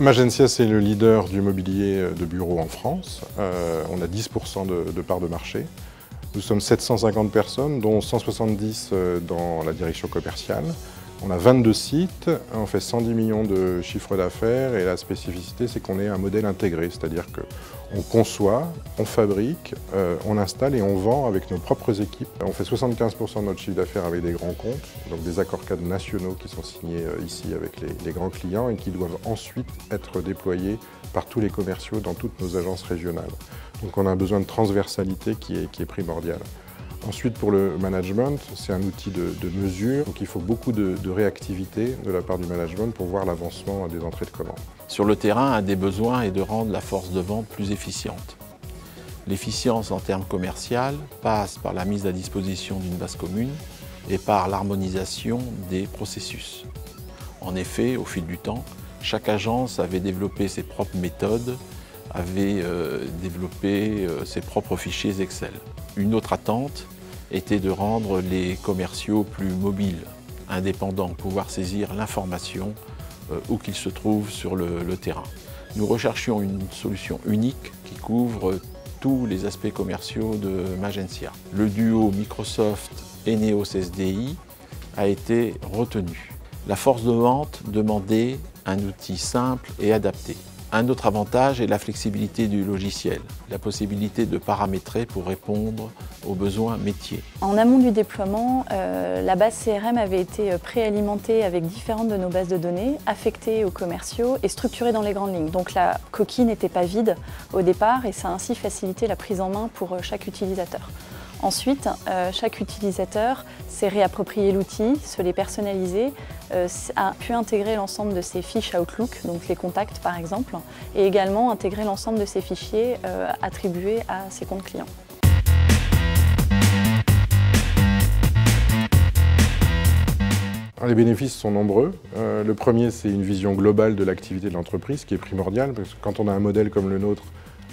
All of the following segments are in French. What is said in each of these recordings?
Magencia, c'est le leader du mobilier de bureau en France. On a 10% de part de marché. Nous sommes 750 personnes, dont 170 dans la direction commerciale. On a 22 sites, on fait 110 millions de chiffre d'affaires et la spécificité, c'est qu'on est un modèle intégré, c'est-à-dire qu'on conçoit, on fabrique, on installe et on vend avec nos propres équipes. On fait 75% de notre chiffre d'affaires avec des grands comptes, donc des accords cadres nationaux qui sont signés ici avec les grands clients et qui doivent ensuite être déployés par tous les commerciaux dans toutes nos agences régionales. Donc on a un besoin de transversalité qui est primordial. Ensuite, pour le management, c'est un outil de mesure, donc il faut beaucoup de réactivité de la part du management pour voir l'avancement des entrées de commandes. Sur le terrain, un des besoins est de rendre la force de vente plus efficiente. L'efficience en termes commerciaux passe par la mise à disposition d'une base commune et par l'harmonisation des processus. En effet, au fil du temps, chaque agence avait développé ses propres méthodes, avait développé ses propres fichiers Excel. Une autre attente était de rendre les commerciaux plus mobiles, indépendants, pouvoir saisir l'information où qu'ils se trouvent sur le terrain. Nous recherchions une solution unique qui couvre tous les aspects commerciaux de Magencia. Le duo Microsoft Eneos SDI a été retenu. La force de vente demandait un outil simple et adapté. Un autre avantage est la flexibilité du logiciel, la possibilité de paramétrer pour répondre aux besoins métiers. En amont du déploiement, la base CRM avait été préalimentée avec différentes de nos bases de données, affectées aux commerciaux et structurées dans les grandes lignes. Donc la coquille n'était pas vide au départ et ça a ainsi facilité la prise en main pour chaque utilisateur. Ensuite, chaque utilisateur s'est réapproprié l'outil, se l'est personnalisé, a pu intégrer l'ensemble de ses fiches Outlook, donc les contacts par exemple, et également intégrer l'ensemble de ses fichiers attribués à ses comptes clients. Les bénéfices sont nombreux. Le premier, c'est une vision globale de l'activité de l'entreprise qui est primordiale, parce que quand on a un modèle comme le nôtre,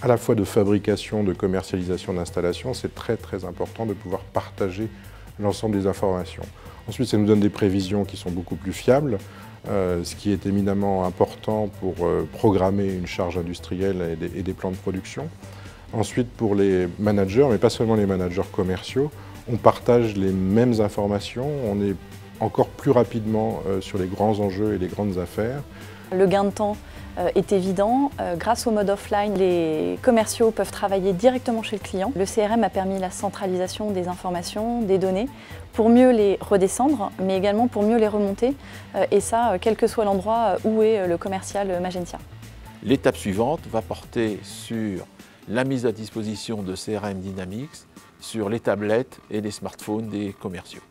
à la fois de fabrication, de commercialisation, d'installation, c'est très important de pouvoir partager l'ensemble des informations. Ensuite, ça nous donne des prévisions qui sont beaucoup plus fiables, ce qui est éminemment important pour programmer une charge industrielle et des plans de production. Ensuite, pour les managers, mais pas seulement les managers commerciaux, on partage les mêmes informations, on est encore plus rapidement sur les grands enjeux et les grandes affaires. Le gain de temps est évident. Grâce au mode offline, les commerciaux peuvent travailler directement chez le client. Le CRM a permis la centralisation des informations, des données, pour mieux les redescendre, mais également pour mieux les remonter, et ça, quel que soit l'endroit où est le commercial Magencia. L'étape suivante va porter sur la mise à disposition de CRM Dynamics sur les tablettes et les smartphones des commerciaux.